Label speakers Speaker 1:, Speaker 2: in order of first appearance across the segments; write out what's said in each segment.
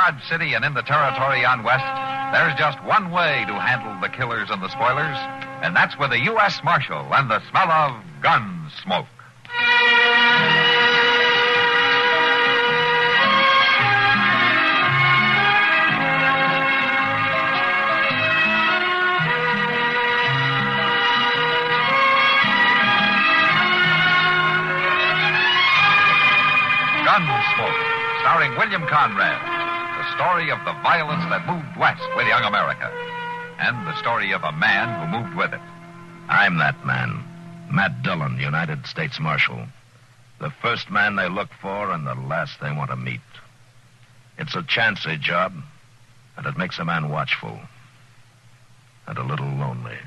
Speaker 1: Dodge City and in the territory on west, there's just one way to handle the killers and the spoilers, and that's with a U.S. Marshal and the smell of Gunsmoke. Gunsmoke, starring William Conrad. The story of the violence that moved west with young America. And the story of a man who moved with it.
Speaker 2: I'm that man. Matt Dillon, United States Marshal. The first man they look for and the last they want to meet. It's a chancy job, and it makes a man watchful. And a little lonely.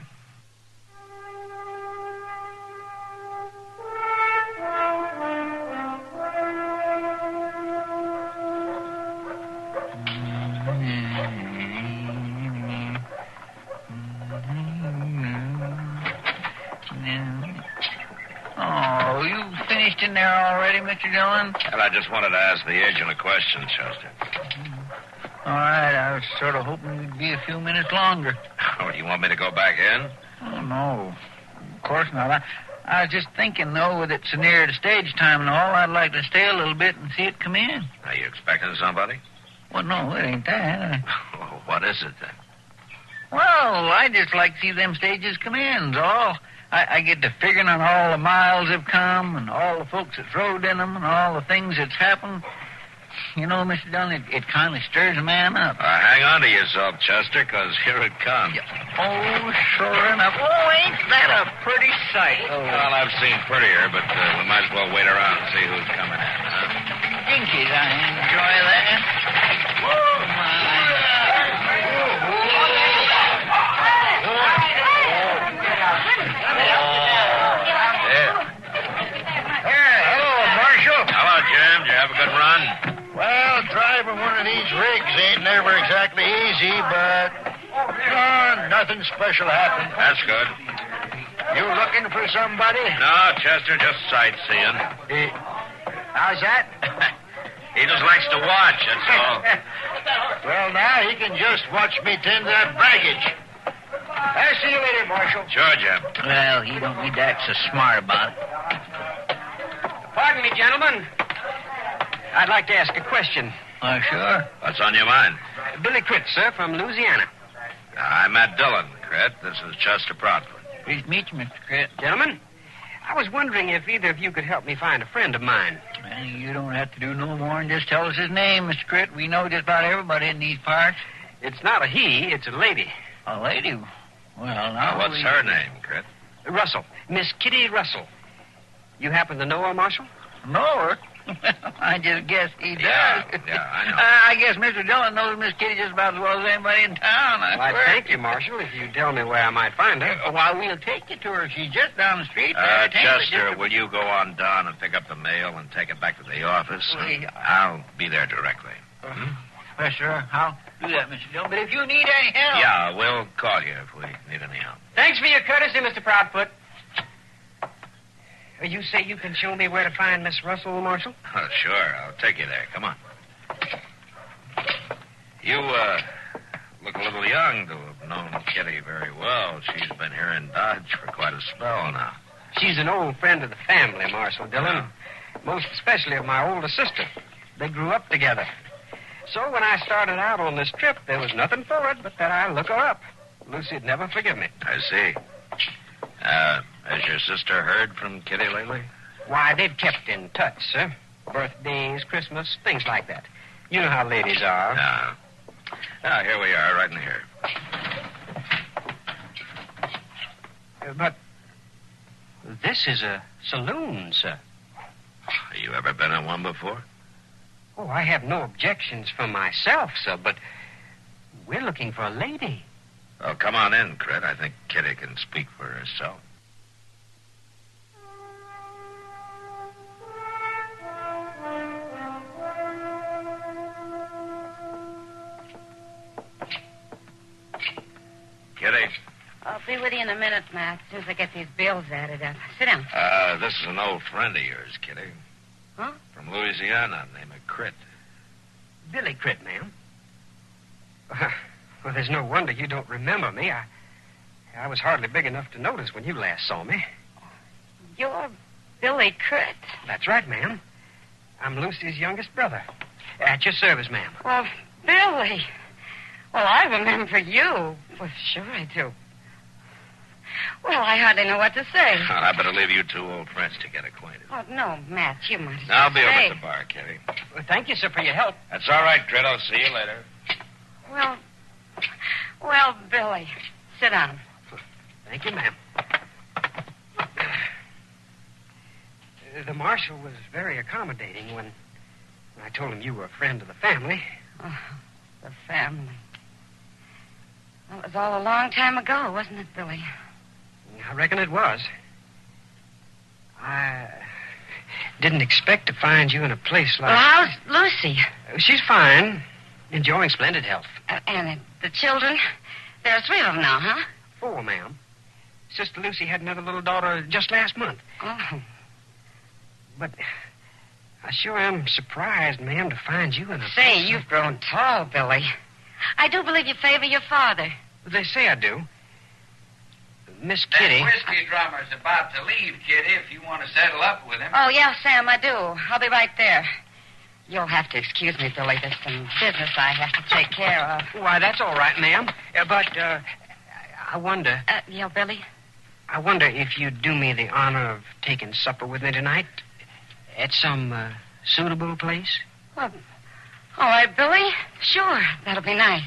Speaker 3: Oh, you finished in there already, Mr. Dillon?
Speaker 2: Well, I just wanted to ask the agent a question, Chester.
Speaker 3: All right, I was sort of hoping you'd be a few minutes longer.
Speaker 2: Oh, do you want me to go back in?
Speaker 3: Oh, no. Of course not. I was just thinking, though, with it so near to stage time and all, I'd like to stay a little bit and see it come in.
Speaker 2: Are you expecting somebody?
Speaker 3: Well, no, it ain't that.
Speaker 2: Oh, what is it, then?
Speaker 3: Well, I just like to see them stages come in, all. I get to figuring on all the miles they've come and all the folks that's rode in them and all the things that's happened. You know, Mr. Dillon, it kind of stirs a man up.
Speaker 2: Hang on to yourself, Chester, because here it comes.
Speaker 3: Oh, sure enough. Oh, ain't that a pretty sight? Oh.
Speaker 2: Well, I've seen prettier, but we might as well wait around and see who's coming in, huh?
Speaker 3: Jinkies, I enjoy that. Whoa, my.
Speaker 2: Jim, did you have a good run?
Speaker 4: Well, driving one of these rigs ain't never exactly easy, but nothing special happened.
Speaker 2: That's good.
Speaker 4: You looking for somebody?
Speaker 2: No, Chester, just sightseeing.
Speaker 4: How's that?
Speaker 2: He just likes to watch, that's all.
Speaker 4: Well, now he can just watch me tend that baggage. I'll see you later, Marshal.
Speaker 2: Sure, Jim.
Speaker 3: Well, he don't need to act so smart about it.
Speaker 5: Pardon me, gentlemen. I'd like to ask a question.
Speaker 3: Sure.
Speaker 2: What's on your mind?
Speaker 5: Billy Critt, sir, from Louisiana.
Speaker 2: I'm Matt Dillon, Critt. This is Chester Proudfoot.
Speaker 3: Pleased to meet you, Mr. Critt.
Speaker 5: Gentlemen, I was wondering if either of you could help me find a friend of mine.
Speaker 3: Well, you don't have to do no more than just tell us his name, Mr. Critt. We know just about everybody in these parts.
Speaker 5: It's not a he, it's a lady.
Speaker 3: A lady? Well, now...
Speaker 2: What's her name, Critt?
Speaker 5: Russell. Miss Kitty Russell. You happen to know her, Marshal?
Speaker 3: Know her? I just guess he does.
Speaker 2: Yeah, I know.
Speaker 3: I guess Mr. Dillon knows Miss Kitty just about as well as anybody in town.
Speaker 5: I thank you, Marshal, if you tell me where I might find her.
Speaker 3: Why, we'll take you to her. She's just down the street.
Speaker 2: Chester, will you go on down and pick up the mail and take it back to the office? I'll be there directly.
Speaker 3: Well, sure, I'll do that, Mr. Dillon. But if you need any help...
Speaker 2: Yeah, we'll call you if we need any help.
Speaker 5: Thanks for your courtesy, Mr. Proudfoot. You say you can show me where to find Miss Russell, Marshal?
Speaker 2: Oh, sure. I'll take you there. Come on. You, look a little young to have known Kitty very well. She's been here in Dodge for quite a spell now.
Speaker 5: She's an old friend of the family, Marshal Dillon. Yeah. Most especially of my older sister. They grew up together. So when I started out on this trip, there was nothing for it but that I look her up. Lucy'd never forgive me.
Speaker 2: I see. Has your sister heard from Kitty lately?
Speaker 5: Why, they've kept in touch, sir. Birthdays, Christmas, things like that. You know how ladies are.
Speaker 2: Now, here we are, right in here.
Speaker 5: But this is a saloon, sir.
Speaker 2: Have you ever been in one before?
Speaker 5: Oh, I have no objections for myself, sir, but we're looking for a lady.
Speaker 2: Well, come on in, Critt. I think Kitty can speak for herself. Kitty.
Speaker 6: I'll be with you in a minute, Matt, as soon as I get these bills added up. Sit down.
Speaker 2: This is an old friend of yours, Kitty.
Speaker 6: Huh?
Speaker 2: From Louisiana, named Critt.
Speaker 5: Billy Critt, ma'am. Well, there's no wonder you don't remember me. I was hardly big enough to notice when you last saw me.
Speaker 6: You're Billy Curt.
Speaker 5: That's right, ma'am. I'm Lucy's youngest brother. At your service, ma'am.
Speaker 6: Well, Billy. Well, I remember you. Well, sure I do. Well, I hardly know what to say.
Speaker 2: Well, I better leave you two old friends to get acquainted.
Speaker 6: Oh, no, Matt, you might as well
Speaker 2: I'll be over
Speaker 6: stay.
Speaker 2: at the bar, Kitty.
Speaker 5: Well, thank you, sir, for your help.
Speaker 2: That's all right, Grit. I'll see you later.
Speaker 6: Well, Billy, sit down.
Speaker 5: Thank you, ma'am. The marshal was very accommodating when I told him you were a friend of the family.
Speaker 6: Oh, the family. Well, it was all a long time ago, wasn't it, Billy?
Speaker 5: I reckon it was. I didn't expect to find you in a place like...
Speaker 6: Well, how's Lucy?
Speaker 5: She's fine. Enjoying splendid health.
Speaker 6: And the children? There are 3 of them now, huh?
Speaker 5: 4, ma'am. Sister Lucy had another little daughter just last month.
Speaker 6: Oh.
Speaker 5: But I sure am surprised, ma'am, to find you in a...
Speaker 6: Say, you've grown tall, Billy. I do believe you favor your father.
Speaker 5: They say I do. Miss Kitty...
Speaker 3: That whiskey drummer's about to leave, Kitty, if you want to settle up with him.
Speaker 6: Oh, yeah, Sam, I do. I'll be right there. You'll have to excuse me, Billy. There's some business I have to take care of.
Speaker 5: Why, that's all right, ma'am. But I wonder...
Speaker 6: Yeah, Billy?
Speaker 5: I wonder if you'd do me the honor of taking supper with me tonight at some suitable place?
Speaker 6: Well, all right, Billy. Sure, that'll be nice.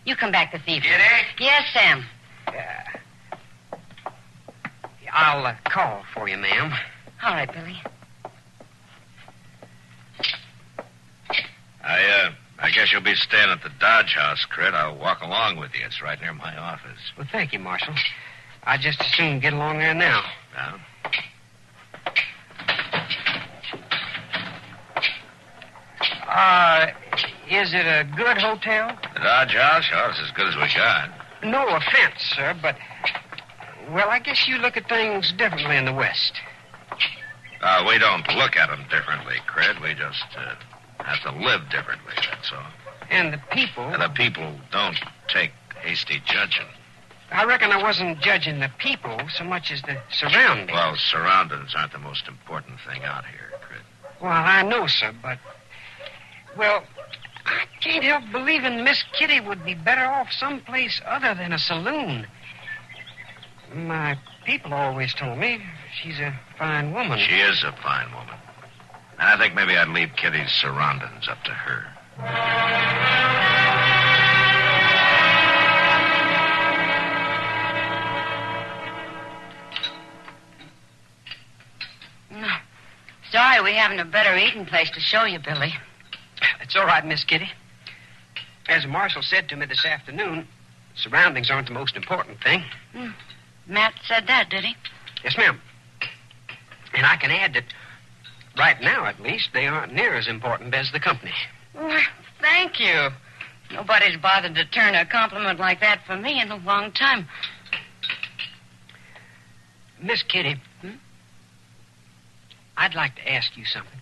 Speaker 6: You come back this evening.
Speaker 3: Kitty?
Speaker 6: Yes, Sam.
Speaker 5: I'll call for you, ma'am.
Speaker 6: All right, Billy.
Speaker 2: I guess you'll be staying at the Dodge House, Crit. I'll walk along with you. It's right near my office.
Speaker 5: Well, thank you, Marshal. I'd just as soon get along there now.
Speaker 2: Yeah?
Speaker 5: Is it a good hotel?
Speaker 2: The Dodge House? Oh, it's as good as we got.
Speaker 5: No offense, sir, but... Well, I guess you look at things differently in the West.
Speaker 2: We don't look at them differently, Crit. We just have to live differently, that's all.
Speaker 5: And the people...
Speaker 2: And the people don't take hasty judging.
Speaker 5: I reckon I wasn't judging the people so much as the surroundings.
Speaker 2: Well, surroundings aren't the most important thing out here, Crit.
Speaker 5: Well, I know, sir, but... Well, I can't help believing Miss Kitty would be better off someplace other than a saloon. My people always told me she's a fine woman.
Speaker 2: She is a fine woman. And I think maybe I'd leave Kitty's surroundings up to her.
Speaker 6: Sorry we haven't a better eating place to show you, Billy.
Speaker 5: It's all right, Miss Kitty. As the marshal said to me this afternoon, surroundings aren't the most important thing.
Speaker 6: Matt said that, did he?
Speaker 5: Yes, ma'am. And I can add that right now, at least, they aren't near as important as the company.
Speaker 6: Well, thank you. Nobody's bothered to turn a compliment like that for me in a long time.
Speaker 5: Miss Kitty, I'd like to ask you something.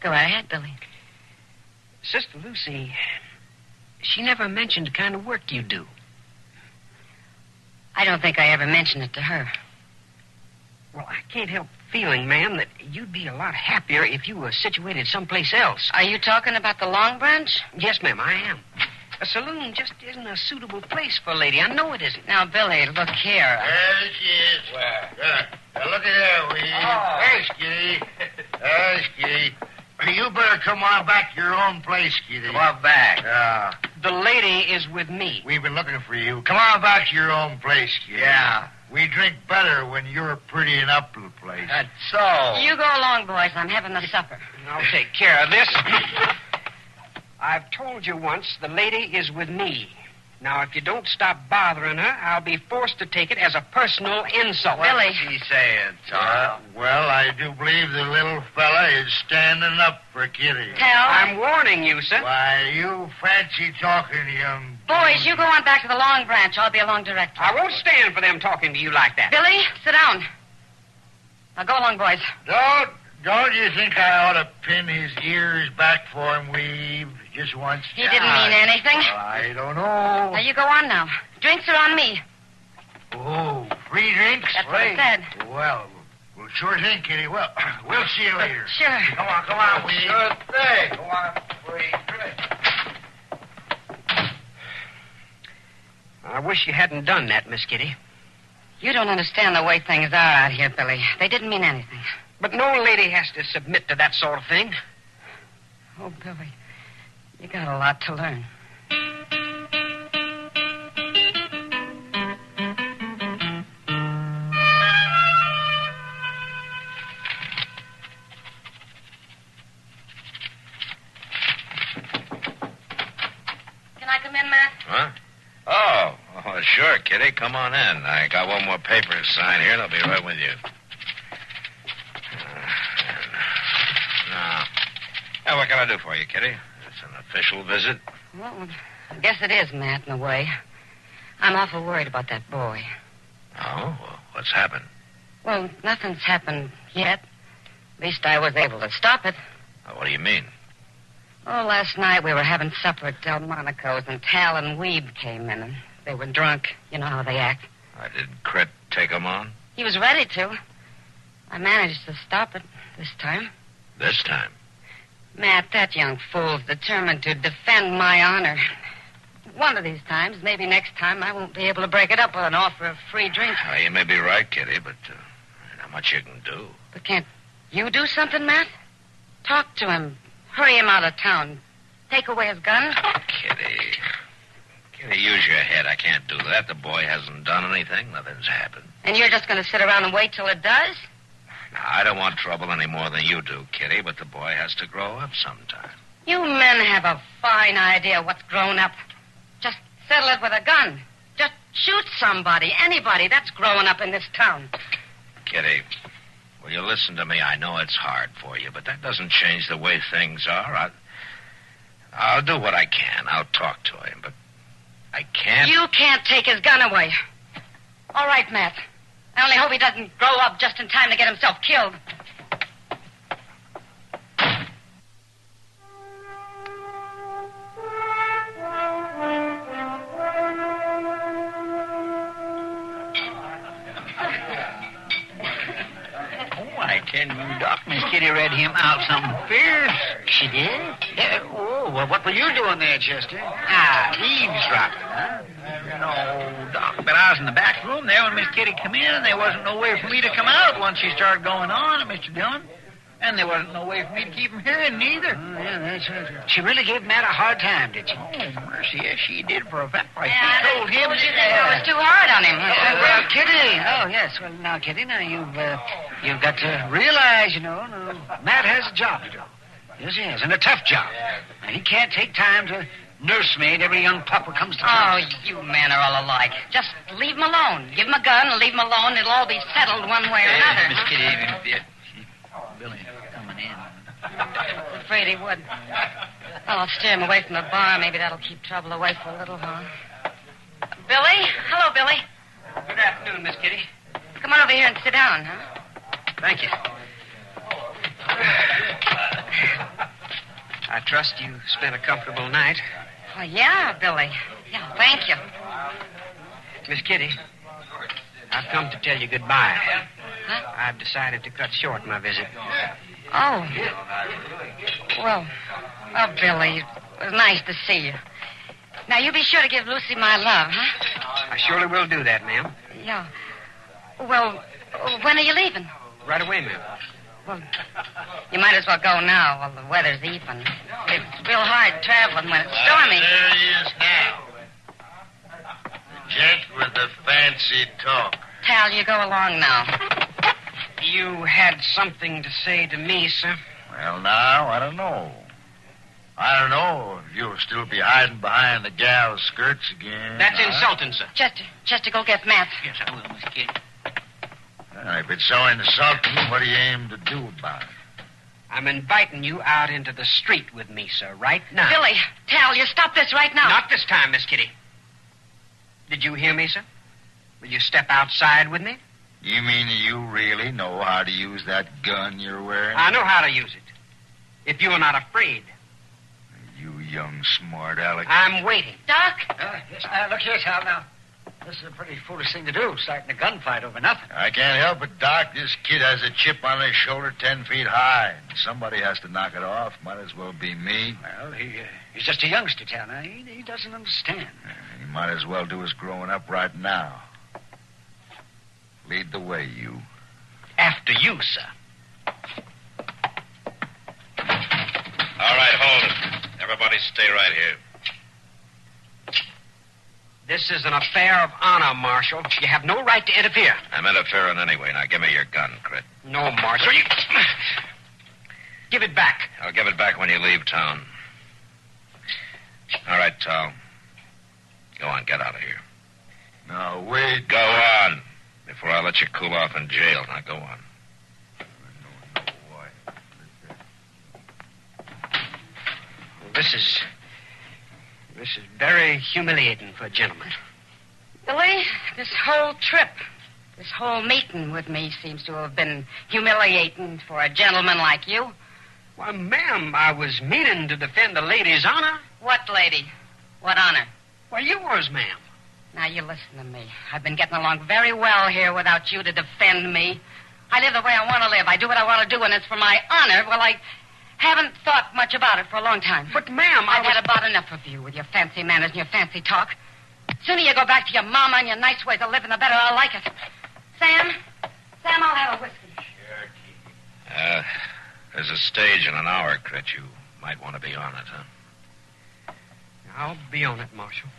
Speaker 6: Go ahead, Billy.
Speaker 5: Sister Lucy, she never mentioned the kind of work you do.
Speaker 6: I don't think I ever mentioned it to her.
Speaker 5: Well, I can't help feeling, ma'am, that you'd be a lot happier if you were situated someplace else.
Speaker 6: Are you talking about the Long Branch?
Speaker 5: Yes, ma'am, I am. A saloon just isn't a suitable place for a lady. I know it isn't.
Speaker 6: Now, Billy, look here.
Speaker 4: There she is. Where? Now, look at there, will you?
Speaker 3: Oh.
Speaker 4: There's Kitty. There's Kitty. You better come on back to your own place, Kitty.
Speaker 3: Come on back.
Speaker 4: Yeah.
Speaker 5: The lady is with me.
Speaker 4: We've been looking for you. Come on back to your own place, Kitty.
Speaker 3: Yeah.
Speaker 4: We drink better when you're pretty and up to the place.
Speaker 3: That's so.
Speaker 6: You go along, boys. I'm having the supper.
Speaker 5: I'll take care of this. I've told you once, the lady is with me. Now, if you don't stop bothering her, I'll be forced to take it as a personal insult.
Speaker 6: Billy.
Speaker 3: What's she saying, Tom?
Speaker 4: Well, I do believe the little fella is standing up for Kitty.
Speaker 6: Tell.
Speaker 5: I'm warning you, sir.
Speaker 4: Why, you fancy talking, young...
Speaker 6: Boys, you go on back to the Long Branch. I'll be along directly.
Speaker 5: I won't stand for them talking to you like that.
Speaker 6: Billy, sit down. Now, go along, boys.
Speaker 4: Don't you think I ought to pin his ears back for him, Weave, just once?
Speaker 6: He didn't mean anything.
Speaker 4: I don't know.
Speaker 6: Now, you go on now. Drinks are on me.
Speaker 4: Oh, free drinks?
Speaker 6: That's what I said.
Speaker 4: Well, sure thing, Kitty. Well, we'll see you later.
Speaker 6: Sure.
Speaker 4: Come on, Weave.
Speaker 2: Sure thing. Go on, free drink.
Speaker 5: I wish you hadn't done that, Miss Kitty.
Speaker 6: You don't understand the way things are out here, Billy. They didn't mean anything.
Speaker 5: But no lady has to submit to that sort of thing.
Speaker 6: Oh, Billy, you got a lot to learn. Can I come in, Matt?
Speaker 2: Huh? Oh, sure, Kitty. Come on in. I got one more paper to sign here, and I'll be right with you. Now, what can I do for you, Kitty? It's an official visit.
Speaker 6: Well, I guess it is, Matt, in a way. I'm awful worried about that boy.
Speaker 2: Oh? Well, what's happened?
Speaker 6: Well, nothing's happened yet. At least I was able to stop it.
Speaker 2: What do you mean?
Speaker 6: Oh, last night we were having supper at Delmonico's, and Tal and Weeb came in, and they were drunk. You know how they act.
Speaker 2: Did Crit take him on?
Speaker 6: He was ready to. I managed to stop it this time.
Speaker 2: This time?
Speaker 6: Matt, that young fool's determined to defend my honor. One of these times, maybe next time, I won't be able to break it up with an offer of free drinks.
Speaker 2: Well, you may be right, Kitty, but not much you can do.
Speaker 6: But can't you do something, Matt? Talk to him. Hurry him out of town. Take away his gun.
Speaker 2: Kitty, use your head. I can't do that. The boy hasn't done anything. Nothing's happened.
Speaker 6: And you're just going to sit around and wait till it does?
Speaker 2: Now, I don't want trouble any more than you do, Kitty, but the boy has to grow up sometime.
Speaker 6: You men have a fine idea what's grown up. Just settle it with a gun. Just shoot somebody, anybody. That's growing up in this town.
Speaker 2: Kitty, will you listen to me? I know it's hard for you, but that doesn't change the way things are. I'll do what I can. I'll talk to him, but I can't...
Speaker 6: You can't take his gun away. All right, Matt. I only hope he doesn't grow up just in time to get himself killed.
Speaker 3: I tell you, Doc, Miss Kitty read him out something fierce.
Speaker 4: She did?
Speaker 3: Yeah,
Speaker 4: Well, what were you doing there, Chester?
Speaker 3: Eavesdropping, huh? No, Doc, but I was in the back room there when Miss Kitty come in, and there wasn't no way for me to come out once she started going on, Mr. Dillon. And there wasn't no way for me to keep him hearing neither.
Speaker 4: Oh, yeah, that's right. She really gave Matt a hard time, did she?
Speaker 3: Oh, mercy, yes, she did for a fact. Like
Speaker 6: Yeah,
Speaker 3: she told him.
Speaker 6: you that it was too hard on him.
Speaker 4: Well, Kitty. Oh, yes. Well, now, Kitty, now you've got to realize, Matt has a job to do. Yes, he has, and a tough job. Now, he can't take time to nursemaid every young pup who comes to town.
Speaker 6: Oh, you men are all alike. Just leave him alone. Give him a gun and leave him alone. It'll all be settled one way or another.
Speaker 3: Miss Kitty, Billy coming in.
Speaker 6: I'm afraid he would. Well, I'll steer him away from the bar. Maybe that'll keep trouble away for a little while. Billy? Hello, Billy.
Speaker 5: Good afternoon, Miss Kitty.
Speaker 6: Come on over here and sit down, huh?
Speaker 5: Thank you. I trust you spent a comfortable night.
Speaker 6: Well, yeah, Billy. Yeah, thank you.
Speaker 5: Miss Kitty, I've come to tell you goodbye.
Speaker 6: Huh?
Speaker 5: I've decided to cut short my visit.
Speaker 6: Oh. Well, Billy, it was nice to see you. Now, you be sure to give Lucy my love, huh?
Speaker 5: I surely will do that, ma'am.
Speaker 6: Yeah. Well, when are you leaving?
Speaker 5: Right away, ma'am.
Speaker 6: Well, you might as well go now while the weather's even. It's real hard traveling when it's stormy.
Speaker 4: There he is now. The gent with the fancy talk.
Speaker 6: Tal, you go along now.
Speaker 5: You had something to say to me, sir?
Speaker 4: Well, now, I don't know. I don't know if you'll still be hiding behind the gal's skirts again.
Speaker 5: That's insulting, sir.
Speaker 6: Chester, go get Matt.
Speaker 3: Yes, I will, Miss Kitty.
Speaker 4: Well, if it's so insulting, what do you aim to do about it?
Speaker 5: I'm inviting you out into the street with me, sir, right now.
Speaker 6: Billy, Tal, you stop this right now.
Speaker 5: Not this time, Miss Kitty. Did you hear me, sir? Will you step outside with me?
Speaker 7: You mean you really know how to use that gun you're wearing?
Speaker 5: I know how to use it. If you are not afraid.
Speaker 7: You young smart aleck.
Speaker 5: I'm waiting.
Speaker 6: Doc?
Speaker 4: Yes, look here, Sal, now. This is a pretty foolish thing to do, starting a gunfight over nothing.
Speaker 7: I can't help it, Doc. This kid has a chip on his shoulder 10 feet high. Somebody has to knock it off. Might as well be me.
Speaker 4: Well, he's just a youngster, Tanner. He doesn't understand.
Speaker 7: He might as well do his growing up right now. Lead the way, you.
Speaker 5: After you, sir.
Speaker 2: All right, hold it. Everybody stay right here.
Speaker 5: This is an affair of honor, Marshal. You have no right to interfere.
Speaker 2: I'm interfering anyway. Now, give me your gun, Crit.
Speaker 5: No, Marshal. You... Give it back.
Speaker 2: I'll give it back when you leave town. All right, Tal. Go on, get out of here.
Speaker 7: Now, wait.
Speaker 2: Go on. Before I let you cool off in jail. Now, go on.
Speaker 5: This is very humiliating for a gentleman.
Speaker 6: Billy, this whole trip, this whole meeting with me seems to have been humiliating for a gentleman like you.
Speaker 5: Why, ma'am, I was meaning to defend a lady's honor.
Speaker 6: What lady? What honor?
Speaker 5: Why, yours, ma'am.
Speaker 6: Now, you listen to me. I've been getting along very well here without you to defend me. I live the way I want to live. I do what I want to do, and it's for my honor. Well, I haven't thought much about it for a long time.
Speaker 5: But, ma'am,
Speaker 6: I've had about enough of you with your fancy manners and your fancy talk. The sooner you go back to your mama and your nice ways of living, the better I'll like it. Sam, I'll have a whiskey.
Speaker 2: Sure. There's a stage in an hour, Crit. You might want to be on it, huh?
Speaker 5: I'll be on it, Marshal.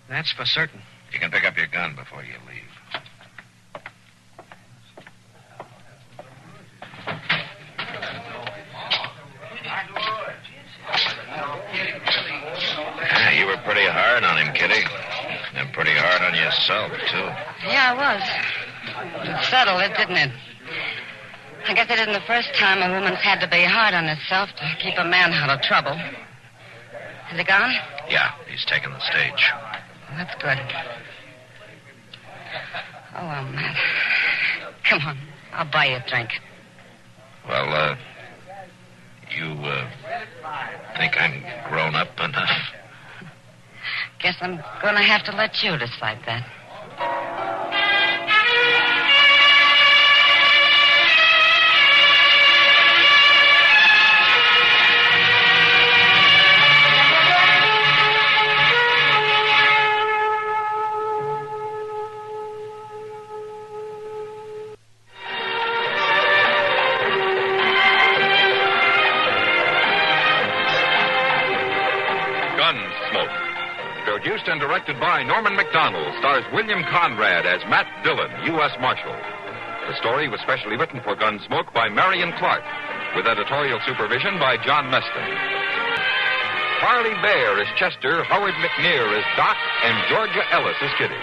Speaker 5: That's for certain.
Speaker 2: You can pick up your gun before you leave. You were pretty hard on him, Kitty. And pretty hard on yourself, too.
Speaker 6: Yeah, I was. It settled it, didn't it? I guess it isn't the first time a woman's had to be hard on herself to keep a man out of trouble. Is he gone?
Speaker 2: Yeah, he's taken the stage.
Speaker 6: Well, that's good. Oh, well, Matt. Come on. I'll buy you a drink.
Speaker 2: Well, you think I'm grown up enough?
Speaker 6: Guess I'm going to have to let you decide that.
Speaker 1: Gunsmoke. Produced and directed by Norman MacDonnell, stars William Conrad as Matt Dillon, U.S. Marshal. The story was specially written for Gunsmoke by Marion Clark, with editorial supervision by John Meston. Parley Baer is Chester, Howard McNear is Doc, and Georgia Ellis is Kitty.